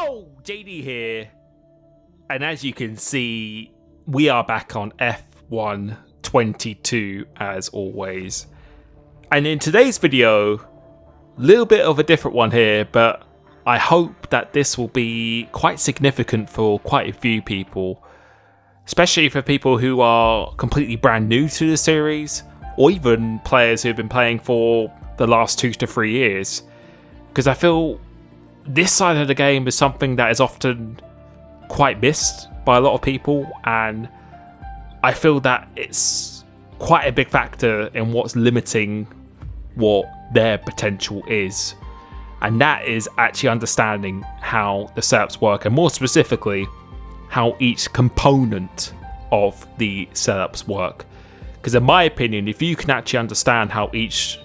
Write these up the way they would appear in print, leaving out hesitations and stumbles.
Yo, JD here, and as you can see, we are back on F1 22 as always. And in today's video, a little bit of a different one here, but I hope that this will be quite significant for quite a few people, especially for people who are completely brand new to the series, or even players who have been playing for the last 2 to 3 years, because I feel this side of the game is something that is often quite missed by a lot of people, and I feel that it's quite a big factor in what's limiting what their potential is, and that is actually understanding how the setups work, and more specifically how each component of the setups work. Because in my opinion, if you can actually understand how each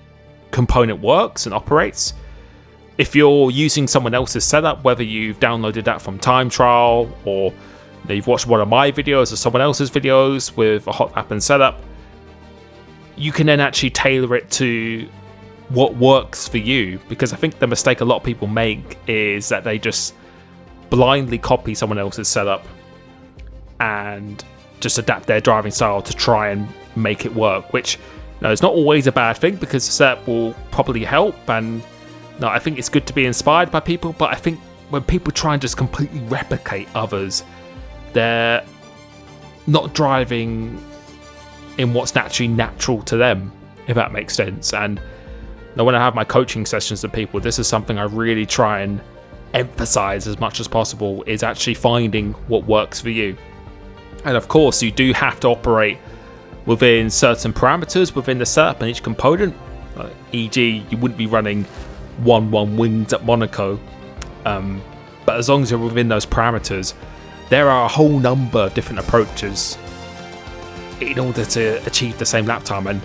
component works and operates, if you're using someone else's setup, whether you've downloaded that from Time Trial or you've watched one of my videos or someone else's videos with a hot lap and setup, you can then actually tailor it to what works for you. Because I think the mistake a lot of people make is that they just blindly copy someone else's setup and just adapt their driving style to try and make it work, which it's not always a bad thing, because the setup will probably help, and I think it's good to be inspired by people, but I think when people try and just completely replicate others, they're not driving in what's naturally natural to them, if that makes sense. And when I have my coaching sessions with people, this is something I really try and emphasize as much as possible, is actually finding what works for you. And of course, you do have to operate within certain parameters within the setup and each component. E.g., you wouldn't be running 1-1 wings at Monaco, but as long as you're within those parameters, there are a whole number of different approaches in order to achieve the same lap time. And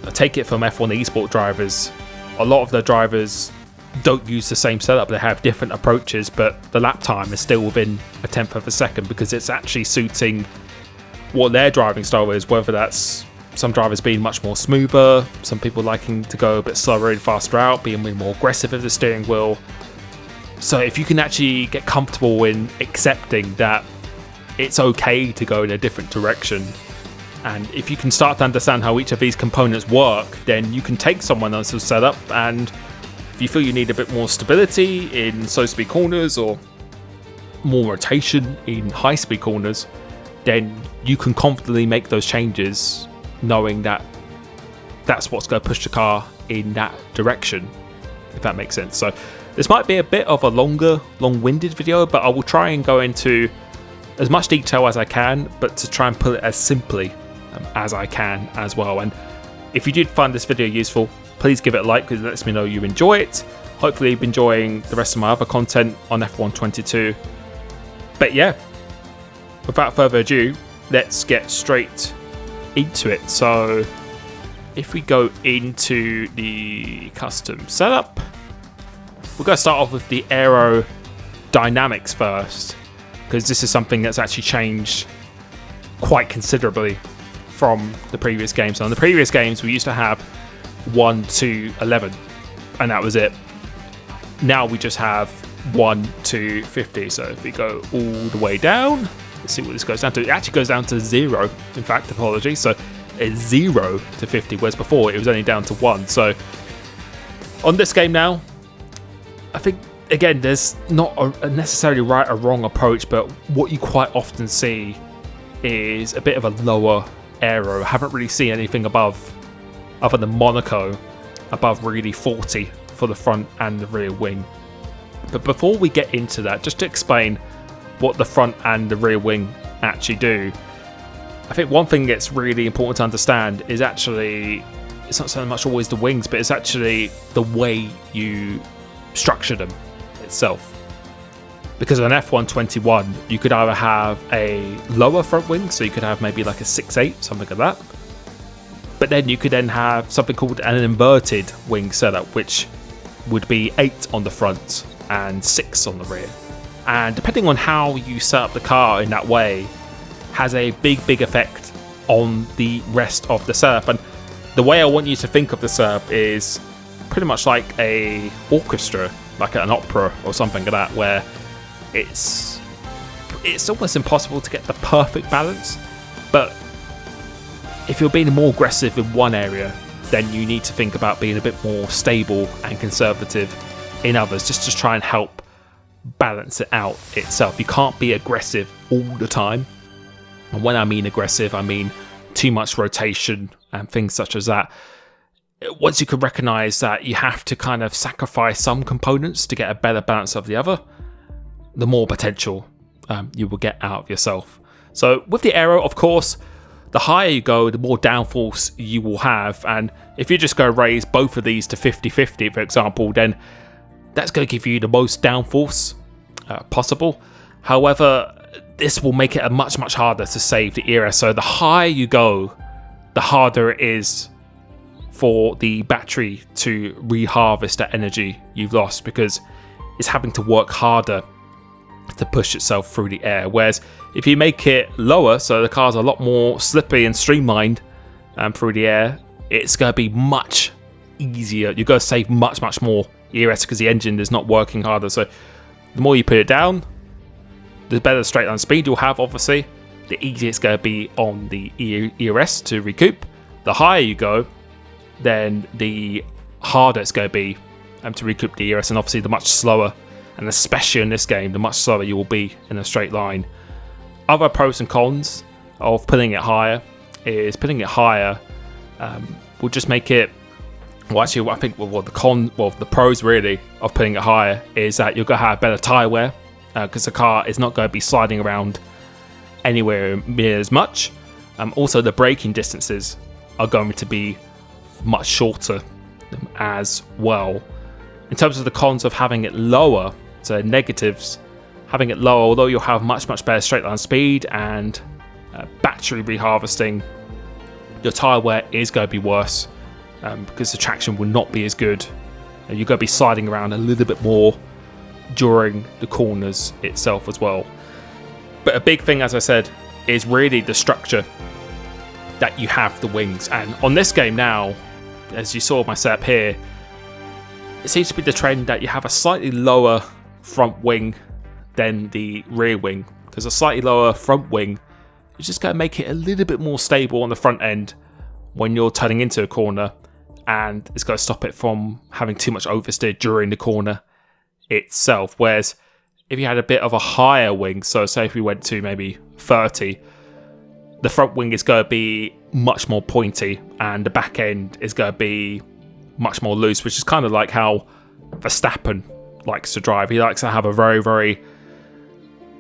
I take it from F1 eSport drivers, a lot of the drivers don't use the same setup. They have different approaches, but the lap time is still within a tenth of a second, because it's actually suiting what their driving style is, whether that's some drivers being much more smoother, some people liking to go a bit slower and faster out, being more aggressive with the steering wheel. So if you can actually get comfortable in accepting that it's okay to go in a different direction, and if you can start to understand how each of these components work, then you can take someone else's setup, and if you feel you need a bit more stability in slow speed corners or more rotation in high speed corners, then you can confidently make those changes, knowing that that's what's going to push the car in that direction, if that makes sense. So this might be a bit of a long-winded video, but I will try and go into as much detail as I can, but to try and put it as simply as I can as well. And if you did find this video useful, please give it a like, because it lets me know you enjoy it. Hopefully you've been enjoying the rest of my other content on F1 22. But yeah, without further ado, let's get straight into it. So if we go into the custom setup, we're going to start off with the Aero Dynamics first, because this is something that's actually changed quite considerably from the previous games. So in the previous games, we used to have 1 to 11, and that was it. Now we just have 1 to 50. So if we go all the way down, let's see what this goes down to. It actually goes down to 0, in fact, apologies. So it's 0 to 50, whereas before it was only down to 1. So on this game now, I think, again, there's not a necessarily right or wrong approach, but what you quite often see is a bit of a lower aero. I haven't really seen anything above, other than Monaco, above really 40 for the front and the rear wing. But before we get into that, just to explain what the front and the rear wing actually do, I think one thing that's really important to understand is actually, it's not so much always the wings, but it's actually the way you structure them itself. Because on F1 21, you could either have a lower front wing, so you could have maybe like a 6/8, something like that. But then you could then have something called an inverted wing setup, which would be 8 on the front and 6 on the rear. And depending on how you set up the car in that way, has a big effect on the rest of the setup. And the way I want you to think of the setup is pretty much like a orchestra, like an opera or something like that, where it's almost impossible to get the perfect balance. But if you're being more aggressive in one area, then you need to think about being a bit more stable and conservative in others, just to try and help balance it out itself. You can't be aggressive all the time. And when I mean aggressive, I mean too much rotation and things such as that. Once you can recognize that you have to kind of sacrifice some components to get a better balance of the other, the more potential you will get out of yourself. So with the Aero, of course, the higher you go, the more downforce you will have. And if you just go raise both of these to 50-50, for example, then that's going to give you the most downforce possible. However, this will make it much harder to save the ERS. So the higher you go, the harder it is for the battery to reharvest that energy you've lost, because it's having to work harder to push itself through the air. Whereas if you make it lower, so the car's a lot more slippery and streamlined through the air, it's going to be much easier. You're going to save much more ERS because the engine is not working harder. So the more you put it down, the better straight line speed you'll have, obviously. The easier it's going to be on the ERS to recoup. The higher you go, then the harder it's going to be to recoup the ERS, and obviously the much slower, and especially in this game, the much slower you will be in a straight line. Other pros and cons of putting it higher is will just make it, well, actually, I think the pros really of putting it higher is that you're going to have better tyre wear, because the car is not going to be sliding around anywhere near as much. Also, the braking distances are going to be much shorter as well. In terms of the cons of having it lower, so negatives, having it lower, although you'll have much better straight line speed and battery reharvesting, your tyre wear is going to be worse because the traction will not be as good. You're going to be sliding around a little bit more during the corners itself as well. But a big thing, as I said, is really the structure that you have the wings. And on this game now, as you saw my setup here, it seems to be the trend that you have a slightly lower front wing than the rear wing, because a slightly lower front wing is just going to make it a little bit more stable on the front end when you're turning into a corner, and it's going to stop it from having too much oversteer during the corner itself. Whereas if you had a bit of a higher wing, so say if we went to maybe 30, the front wing is going to be much more pointy and the back end is going to be much more loose, which is kind of like how Verstappen likes to drive. He likes to have a very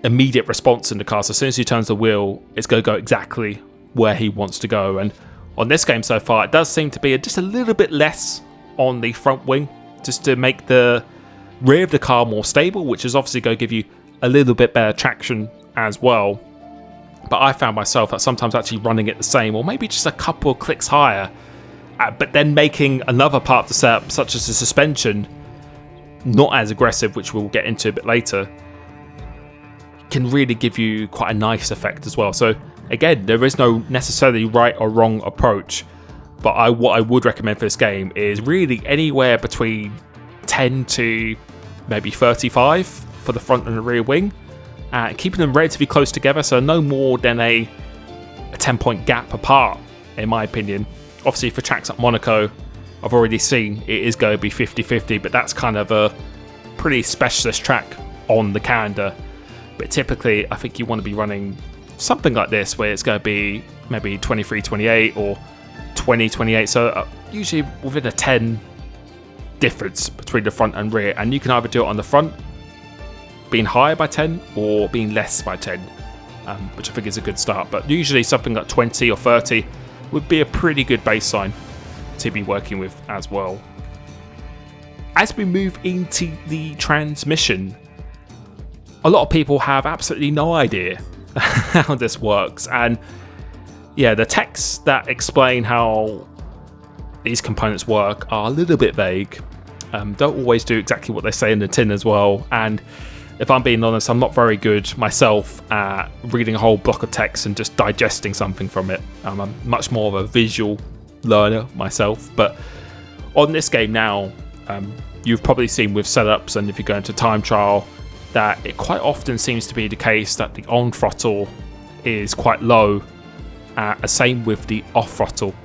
immediate response in the car. So as soon as he turns the wheel, it's going to go exactly where he wants to go. And on this game so far, it does seem to be just a little bit less on the front wing, just to make the rear of the car more stable, which is obviously going to give you a little bit better traction as well. But I found myself that sometimes actually running it the same, or maybe just a couple of clicks higher, but then making another part of the setup, such as the suspension, not as aggressive, which we'll get into a bit later, can really give you quite a nice effect as well. So again, there is no necessarily right or wrong approach, but what I would recommend for this game is really anywhere between 10 to maybe 35 for the front and the rear wing, keeping them relatively close together, so no more than a 10-point gap apart, in my opinion. Obviously for tracks like Monaco, I've already seen it is going to be 50-50, but that's kind of a pretty specialist track on the calendar. But typically I think you want to be running something like this, where it's going to be maybe 23-28 or 20-28, so usually within a 10 difference between the front and rear, and you can either do it on the front being higher by 10 or being less by 10, which I think is a good start. But usually something like 20 or 30 would be a pretty good baseline to be working with as well. As we move into the transmission, a lot of people have absolutely no idea how this works, and yeah, the texts that explain how these components work are a little bit vague. Don't always do exactly what they say in the tin as well, and if I'm being honest, I'm not very good myself at reading a whole block of text and just digesting something from it. I'm much more of a visual learner myself, but on this game now, you've probably seen with setups, and if you go into time trial, that it quite often seems to be the case that the on throttle is quite low, same with the off throttle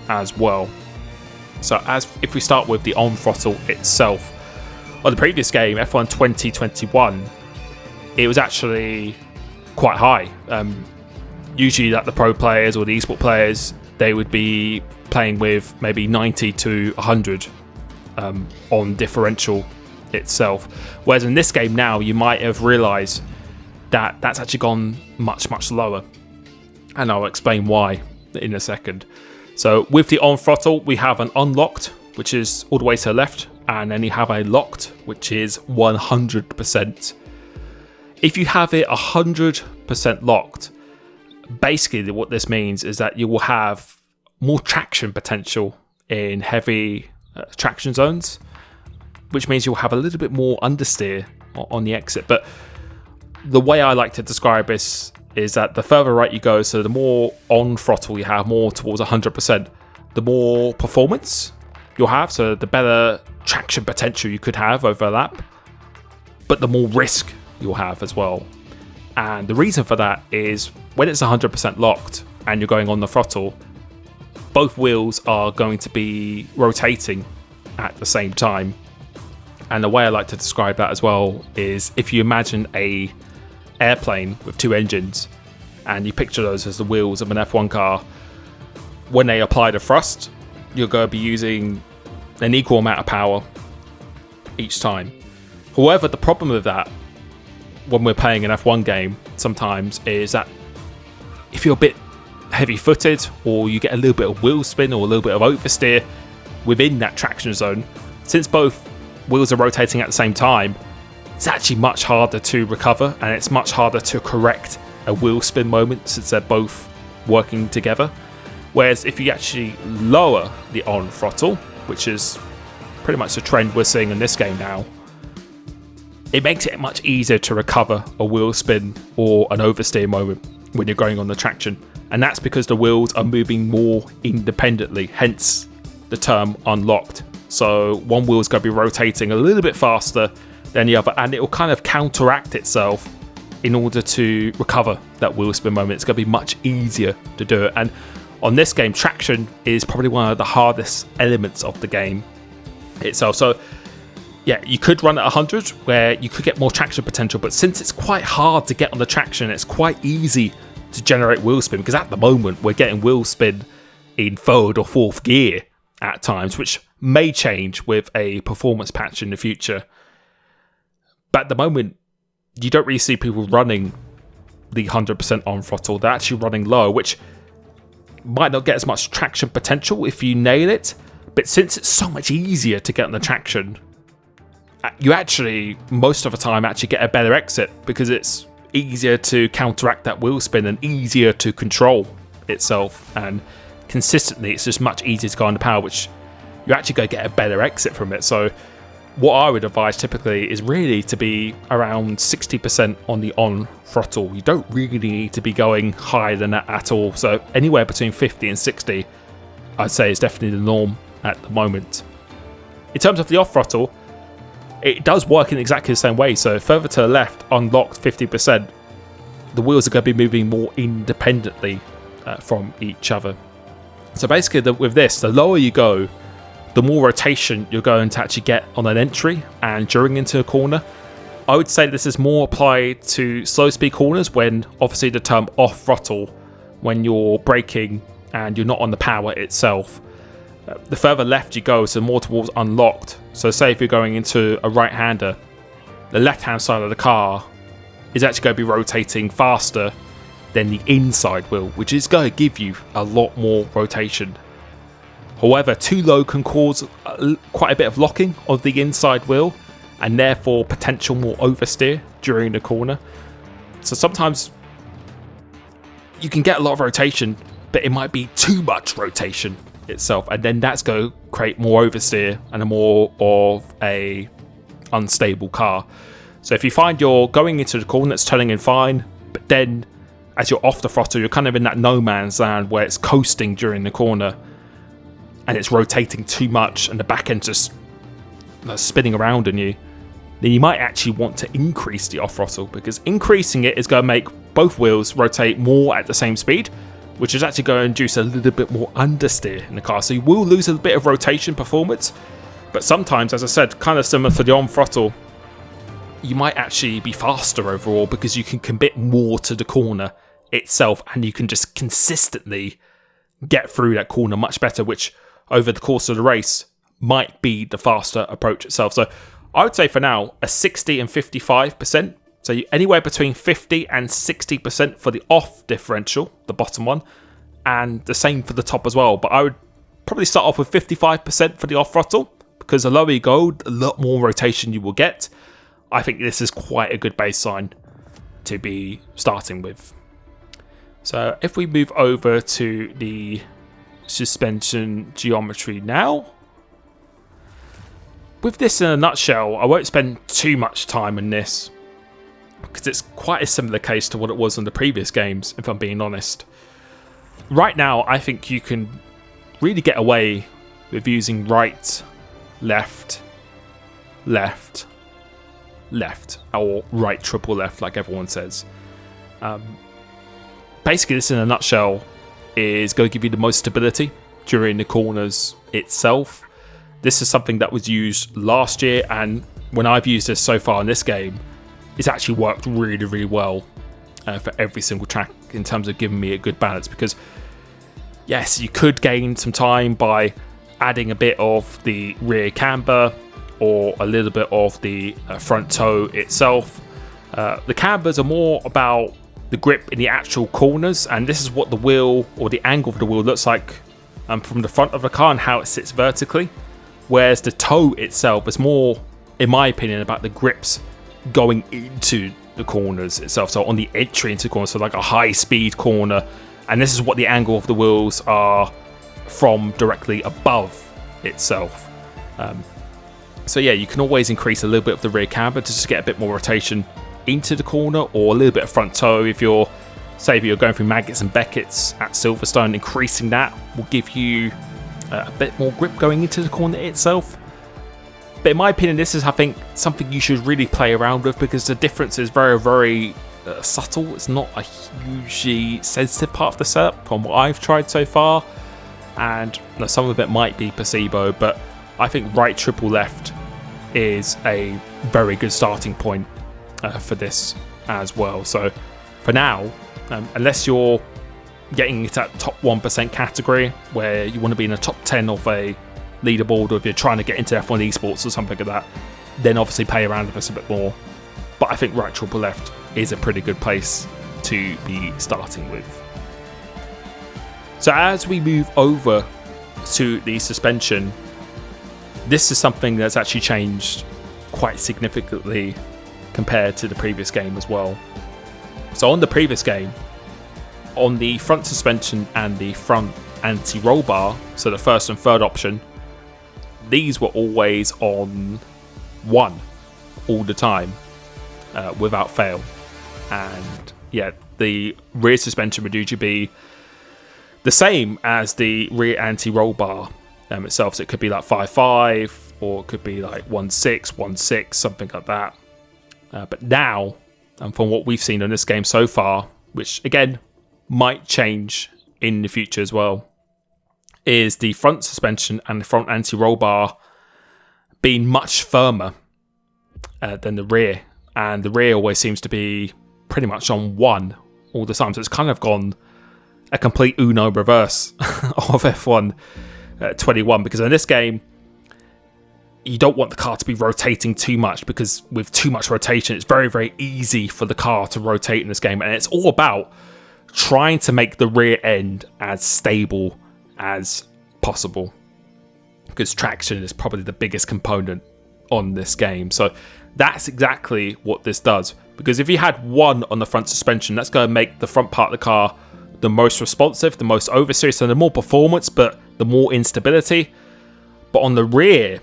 as well. So if we start with the on throttle itself, on the previous game, F1 2021, it was actually quite high. Usually that the pro players or the esport players, they would be playing with maybe 90 to 100 on differential itself. Whereas in this game now, you might have realised that that's actually gone much, much lower. And I'll explain why in a second. So with the on throttle, we have an unlocked, which is all the way to the left, and then you have a locked, which is 100%. If you have it 100% locked, basically what this means is that you will have more traction potential in heavy traction zones, which means you'll have a little bit more understeer on the exit. But the way I like to describe this is that the further right you go, so the more on throttle you have, more towards 100%, the more performance you'll have, so the better traction potential you could have over a lap, but the more risk you'll have as well. And the reason for that is when it's 100% locked and you're going on the throttle, both wheels are going to be rotating at the same time. And the way I like to describe that as well is if you imagine a airplane with two engines and you picture those as the wheels of an F1 car, when they apply the thrust, you're going to be using an equal amount of power each time. However, the problem with that when we're playing an F1 game sometimes is that if you're a bit heavy-footed or you get a little bit of wheel spin or a little bit of oversteer within that traction zone, since both wheels are rotating at the same time, it's actually much harder to recover, and it's much harder to correct a wheel spin moment since they're both working together. Whereas if you actually lower the on throttle, which is pretty much the trend we're seeing in this game now, it makes it much easier to recover a wheel spin or an oversteer moment when you're going on the traction. And that's because the wheels are moving more independently, hence the term unlocked. So one wheel's going to be rotating a little bit faster than the other, and it will kind of counteract itself in order to recover that wheel spin moment. It's going to be much easier to do it. And on this game, traction is probably one of the hardest elements of the game itself. So yeah, you could run at 100 where you could get more traction potential, but since it's quite hard to get on the traction, it's quite easy to generate wheel spin, because at the moment we're getting wheel spin in third or fourth gear at times, which may change with a performance patch in the future. But at the moment, you don't really see people running the 100% on throttle. They're actually running low, which might not get as much traction potential if you nail it, but since it's so much easier to get on the traction, you actually, most of the time, actually get a better exit because it's easier to counteract that wheel spin and easier to control itself. And consistently, it's just much easier to go under power, which you actually go get a better exit from it. So what I would advise typically is really to be around 60% on the on throttle. You don't really need to be going higher than that at all. So anywhere between 50 and 60, I'd say is definitely the norm at the moment. In terms of the off throttle, it does work in exactly the same way. So further to the left, unlocked 50%, the wheels are going to be moving more independently from each other. So basically with this, the lower you go, the more rotation you're going to actually get on an entry and during into a corner. I would say this is more applied to slow speed corners when obviously the term off throttle, when you're braking and you're not on the power itself. The further left you go, so more towards unlocked. So say if you're going into a right-hander, the left-hand side of the car is actually going to be rotating faster than the inside wheel, which is going to give you a lot more rotation. However, too low can cause quite a bit of locking of the inside wheel and therefore potential more oversteer during the corner. So sometimes you can get a lot of rotation, but it might be too much rotation itself, and then that's going to create more oversteer and a more of a unstable car. So if you find you're going into the corner, it's turning in fine, but then as you're off the throttle, you're kind of in that no man's land where it's coasting during the corner and it's rotating too much and the back end's just spinning around on you, then you might actually want to increase the off throttle, because increasing it is going to make both wheels rotate more at the same speed, which is actually going to induce a little bit more understeer in the car. So you will lose a bit of rotation performance, but sometimes, as I said, kind of similar to the on throttle, you might actually be faster overall because you can commit more to the corner itself, and you can just consistently get through that corner much better, which over the course of the race might be the faster approach itself. So I would say for now, a 60 and 55%. So anywhere between 50 and 60% for the off differential, the bottom one, and the same for the top as well. But I would probably start off with 55% for the off throttle, because the lower you go, a lot more rotation you will get. I think this is quite a good baseline to be starting with. So if we move over to the suspension geometry now, with this in a nutshell, I won't spend too much time on this because it's quite a similar case to what it was in the previous games, if I'm being honest. Right now, I think you can really get away with using right, left, left, left, or right triple left, like everyone says. Basically, this in a nutshell is going to give you the most stability during the corners itself. This is something that was used last year, and when I've used this so far in this game, it's actually worked really, really well for every single track in terms of giving me a good balance. Because yes, you could gain some time by adding a bit of the rear camber or a little bit of the front toe itself. The cambers are more about the grip in the actual corners, and this is what the wheel or the angle of the wheel looks like from the front of the car and how it sits vertically. Whereas the toe itself is more, in my opinion, about the grips going into the corners itself. So on the entry into the corner, so like a high speed corner, and this is what the angle of the wheels are from directly above itself. So yeah, you can always increase a little bit of the rear camber to just get a bit more rotation into the corner, or a little bit of front toe. If you're going through Maggots and Beckett's at Silverstone, increasing that will give you a bit more grip going into the corner itself. But in my opinion, this is, I think, something you should really play around with, because the difference is very, very subtle. It's not a hugely sensitive part of the setup from what I've tried so far, and some of it might be placebo, but I think right triple left is a very good starting point for this as well. So for now, unless you're getting into that top 1% category where you want to be in the top 10 of a leaderboard, or if you're trying to get into F1 esports or something like that, then obviously play around with this a bit more. But I think right triple left is a pretty good place to be starting with. So as we move over to the suspension, this is something that's actually changed quite significantly compared to the previous game as well. So on the previous game, on the front suspension and the front anti-roll bar, so the first and third option, these were always on 1 all the time, without fail. And yeah, the rear suspension would usually be the same as the rear anti-roll bar itself. So it could be like 5.5, or it could be like 1.6, 1.6, something like that. But now, and from what we've seen in this game so far, which again might change in the future as well, is the front suspension and the front anti-roll bar being much firmer than the rear. And the rear always seems to be pretty much on 1 all the time. So it's kind of gone a complete Uno reverse of F1 21, because in this game, you don't want the car to be rotating too much, because with too much rotation, it's very, very easy for the car to rotate in this game. And it's all about trying to make the rear end as stable as possible, because traction is probably the biggest component on this game. So that's exactly what this does, because if you had 1 on the front suspension, that's going to make the front part of the car the most responsive, the most oversteer, so the more performance, but the more instability. But on the rear,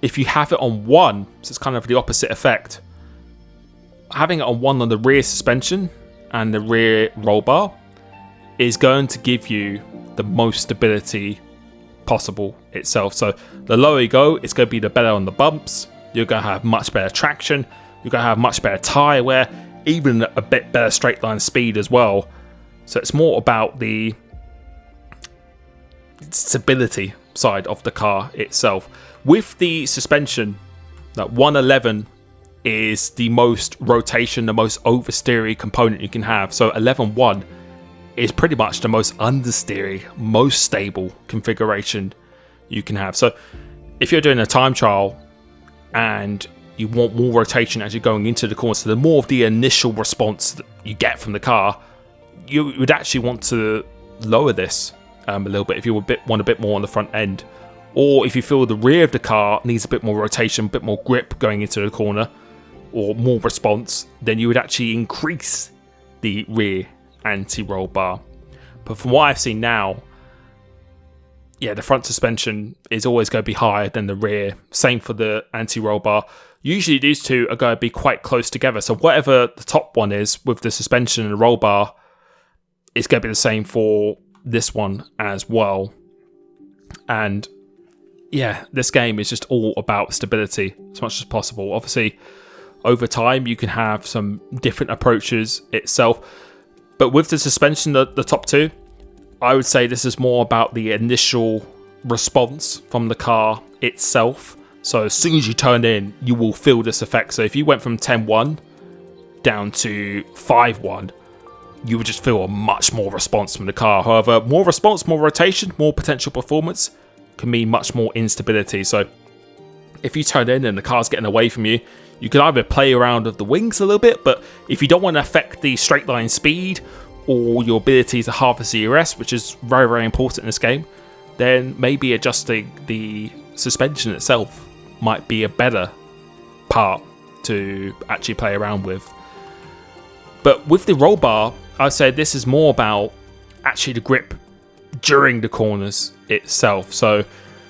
if you have it on 1, so it's kind of the opposite effect. Having it on 1 on the rear suspension and the rear roll bar is going to give you the most stability possible itself. So the lower you go, it's going to be the better on the bumps. you're going to have much better traction, you're going to have much better tyre wear, even a bit better straight line speed as well. So it's more about the stability side of the car itself. With the suspension, that 111 is the most rotation, the most oversteery component you can have. So 11.1 is pretty much the most understeery, most stable configuration you can have. So if you're doing a time trial and you want more rotation as you're going into the corner, so the more of the initial response that you get from the car, you would actually want to lower this a little bit if you want a bit more on the front end. Or if you feel the rear of the car needs a bit more rotation, a bit more grip going into the corner, or more response, then you would actually increase the rear anti-roll bar. But from what I've seen now, yeah, the front suspension is always going to be higher than the rear. Same for the anti-roll bar. Usually these two are going to be quite close together. So whatever the top one is with the suspension and the roll bar, it's going to be the same for this one as well. And yeah, this game is just all about stability as much as possible. Obviously, over time, you can have some different approaches itself. But with the suspension, the top two, I would say this is more about the initial response from the car itself. So as soon as you turn in, you will feel this effect. So if you went from 10.1 down to 5.1, you would just feel a much more response from the car. However, more response, more rotation, more potential performance can mean much more instability. So if you turn in and the car's getting away from you, you can either play around with the wings a little bit, but if you don't want to affect the straight line speed or your ability to harvest the ERS, which is very, very important in this game, then maybe adjusting the suspension itself might be a better part to actually play around with. But with the roll bar, I'd say this is more about actually the grip during the corners itself. So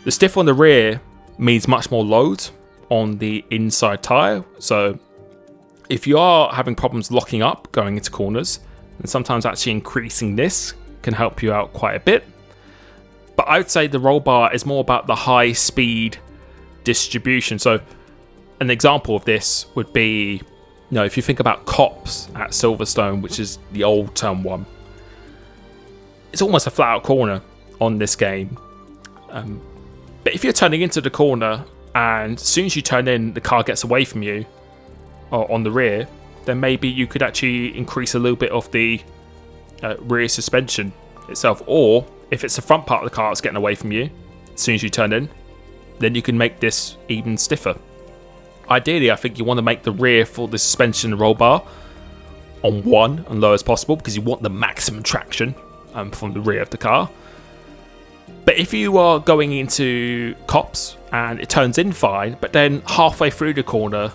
the stiff on the rear means much more load on the inside tyre. So if you are having problems locking up going into corners, then sometimes actually increasing this can help you out quite a bit. But I would say the roll bar is more about the high speed distribution. So an example of this would be, if you think about cops at Silverstone, which is the old turn one, it's almost a flat out corner on this game. But if you're turning into the corner and as soon as you turn in, the car gets away from you on the rear, then maybe you could actually increase a little bit of the rear suspension itself. Or if it's the front part of the car that's getting away from you, as soon as you turn in, then you can make this even stiffer. Ideally, I think you want to make the rear for the suspension roll bar on 1 and low as possible, because you want the maximum traction from the rear of the car. But if you are going into cops and it turns in fine, but then halfway through the corner,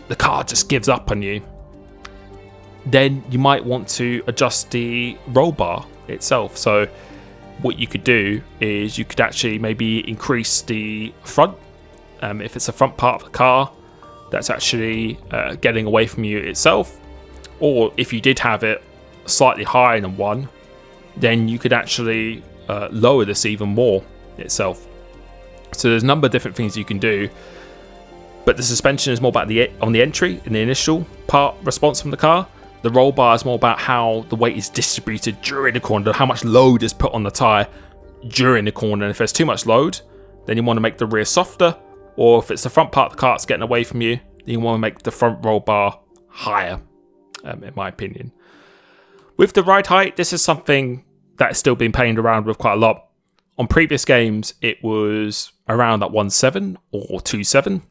the car just gives up on you, then you might want to adjust the roll bar itself. So what you could do is you could actually maybe increase the front. If it's the front part of the car that's actually getting away from you itself, or if you did have it slightly higher than 1, then you could actually lower this even more itself. So there's a number of different things you can do, but the suspension is more about on the entry, in the initial part response from the car. The roll bar is more about how the weight is distributed during the corner, how much load is put on the tyre during the corner. And if there's too much load, then you want to make the rear softer, or if it's the front part of the car that's getting away from you, then you want to make the front roll bar higher, in my opinion. With the ride height, this is something that has still been playing around with quite a lot. On previous games, it was around that 1.7 or 2.7.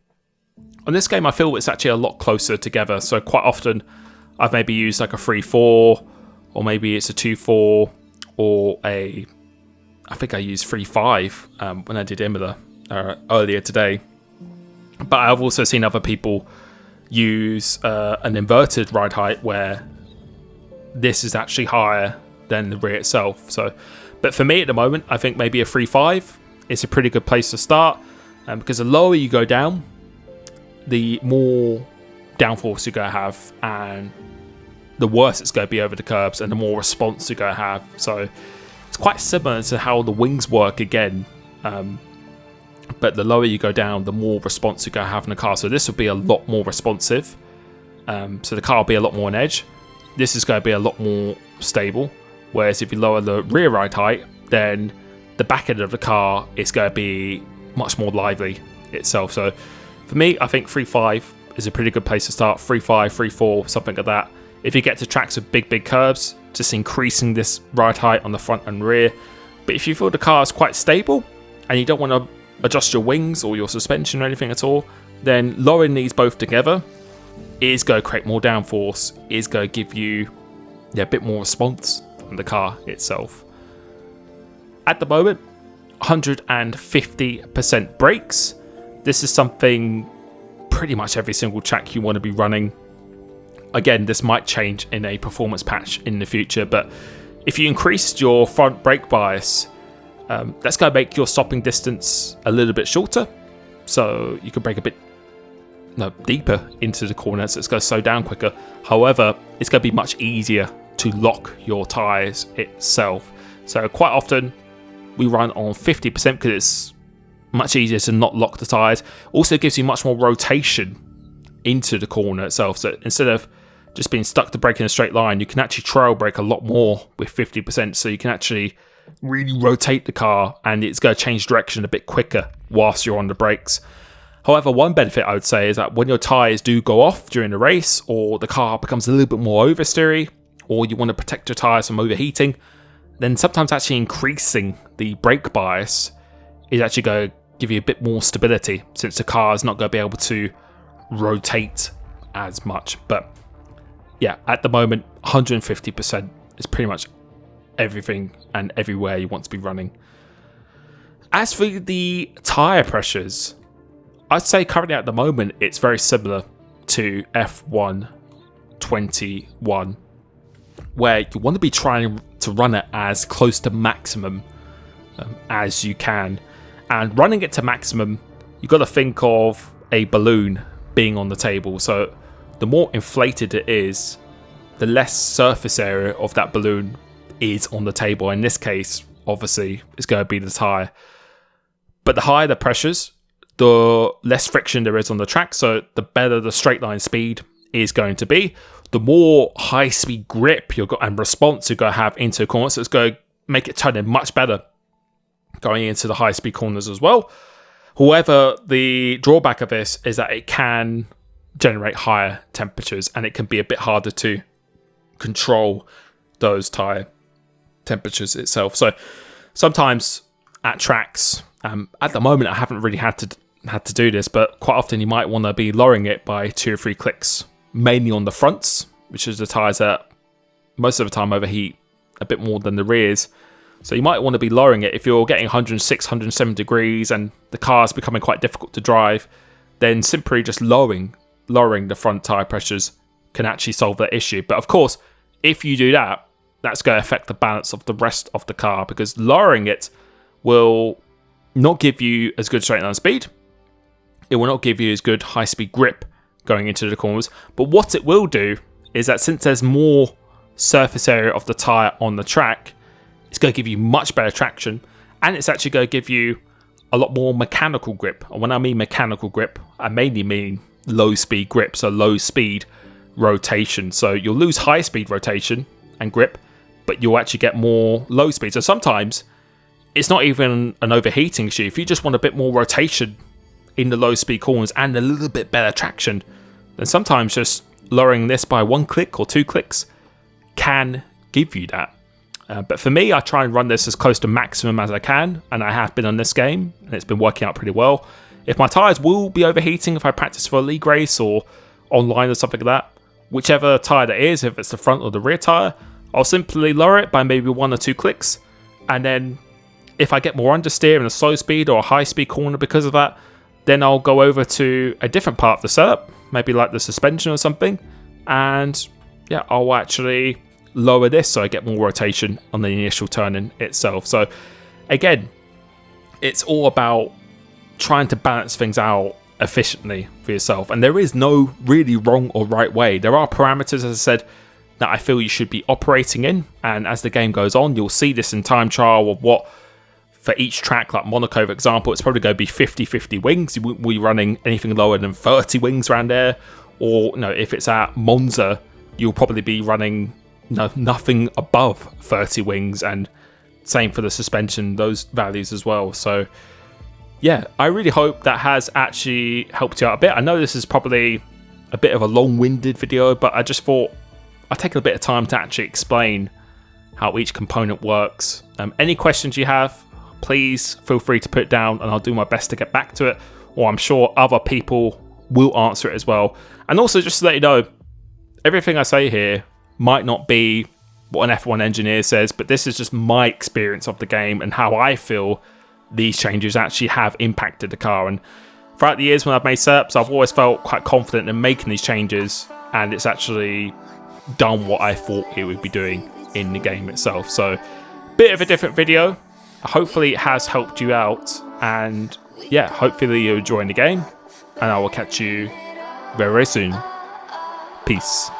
On this game, I feel it's actually a lot closer together. So quite often, I've maybe used like a 3.4, or maybe it's a 2.4, or I think I used 3.5 when I did Imola earlier today. But I've also seen other people use an inverted ride height where this is actually higher than the rear itself. But for me at the moment, I think maybe a 3.5 is a pretty good place to start, because the lower you go down, the more downforce you're going to have, and the worse it's going to be over the curbs, and the more response you're going to have. So it's quite similar to how the wings work again. but the lower you go down, the more response you're going to have in the car. So this will be a lot more responsive. So the car will be a lot more on edge. This is going to be a lot more stable. Whereas if you lower the rear ride height, then the back end of the car is going to be much more lively itself. So for me, I think 3.5 is a pretty good place to start. 3.5, 3.4, something like that. If you get to tracks with big curves, just increasing this ride height on the front and rear. But if you feel the car is quite stable and you don't want to adjust your wings or your suspension or anything at all, then lowering these both together is going to create more downforce, is going to give you a bit more response from the car itself. At the moment, 150% brakes. This is something pretty much every single track you want to be running. Again, this might change in a performance patch in the future, but if you increased your front brake bias, that's going to make your stopping distance a little bit shorter, so you can brake a bit deeper into the corner, so it's going to slow down quicker. However, it's going to be much easier to lock your tyres itself. So quite often we run on 50% because it's much easier to not lock the tyres. Also gives you much more rotation into the corner itself. So instead of just being stuck to brake in a straight line, you can actually trail brake a lot more with 50%. So you can actually really rotate the car and it's going to change direction a bit quicker whilst you're on the brakes. However, one benefit I would say is that when your tyres do go off during the race, or the car becomes a little bit more oversteery, or you want to protect your tyres from overheating, then sometimes actually increasing the brake bias is actually going to give you a bit more stability, since the car is not going to be able to rotate as much. But yeah, at the moment, 150% is pretty much everything and everywhere you want to be running. As for the tyre pressures, I'd say currently at the moment it's very similar to F1 21, where you want to be trying to run it as close to maximum as you can. And running it to maximum, you've got to think of a balloon being on the table. So the more inflated it is, the less surface area of that balloon is on the table. In this case, obviously, it's going to be the tyre. But the higher the pressures, the less friction there is on the track, so the better the straight line speed is going to be. The more high speed grip you've got and response you're going to have into corners, so it's going to make it turn in much better going into the high speed corners as well. However, the drawback of this is that it can generate higher temperatures and it can be a bit harder to control those tyre temperatures itself. So sometimes at tracks, at the moment I haven't really had to do this, but quite often you might want to be lowering it by 2 or 3 clicks, mainly on the fronts, which is the tyres that most of the time overheat a bit more than the rears. So you might want to be lowering it if you're getting 106, 107 degrees and the car's becoming quite difficult to drive. Then simply just lowering the front tyre pressures can actually solve that issue. But of course, if you do that, that's going to affect the balance of the rest of the car, because lowering it will not give you as good straight line speed. It will not give you as good high speed grip going into the corners. But what it will do is that since there's more surface area of the tyre on the track, it's going to give you much better traction, and it's actually going to give you a lot more mechanical grip. And when I mean mechanical grip, I mainly mean low speed grip, so low speed rotation. So you'll lose high speed rotation and grip, but you'll actually get more low speed. So sometimes it's not even an overheating issue. If you just want a bit more rotation in the low speed corners and a little bit better traction, then sometimes just lowering this by 1 click or 2 clicks can give you that. But for me, I try and run this as close to maximum as I can, and I have been on this game, and it's been working out pretty well. If my tyres will be overheating if I practice for a league race or online or something like that, whichever tyre that is, if it's the front or the rear tyre, I'll simply lower it by maybe 1 or 2 clicks, and then if I get more understeer in a slow speed or a high speed corner because of that, then I'll go over to a different part of the setup, maybe like the suspension or something, and yeah, I'll actually lower this so I get more rotation on the initial turning itself. So again, it's all about trying to balance things out efficiently for yourself, and there is no really wrong or right way. There are parameters, as I said, that I feel you should be operating in, and as the game goes on, you'll see this in time trial of what for each track, like Monaco, for example, it's probably going to be 50-50 wings. You won't be running anything lower than 30 wings around there. Or, if it's at Monza, you'll probably be running nothing above 30 wings, and same for the suspension, those values as well. So yeah, I really hope that has actually helped you out a bit. I know this is probably a bit of a long-winded video, but I just thought I'd take a bit of time to actually explain how each component works. Any questions you have, please feel free to put it down, and I'll do my best to get back to it, or I'm sure other people will answer it as well. And also, just to let you know, everything I say here might not be what an F1 engineer says, but this is just my experience of the game and how I feel these changes actually have impacted the car. And throughout the years when I've made setups, I've always felt quite confident in making these changes, and it's actually done what I thought it would be doing in the game itself. So, bit of a different video. Hopefully it has helped you out, and yeah, hopefully you're enjoying the game, and I will catch you very, very soon. Peace.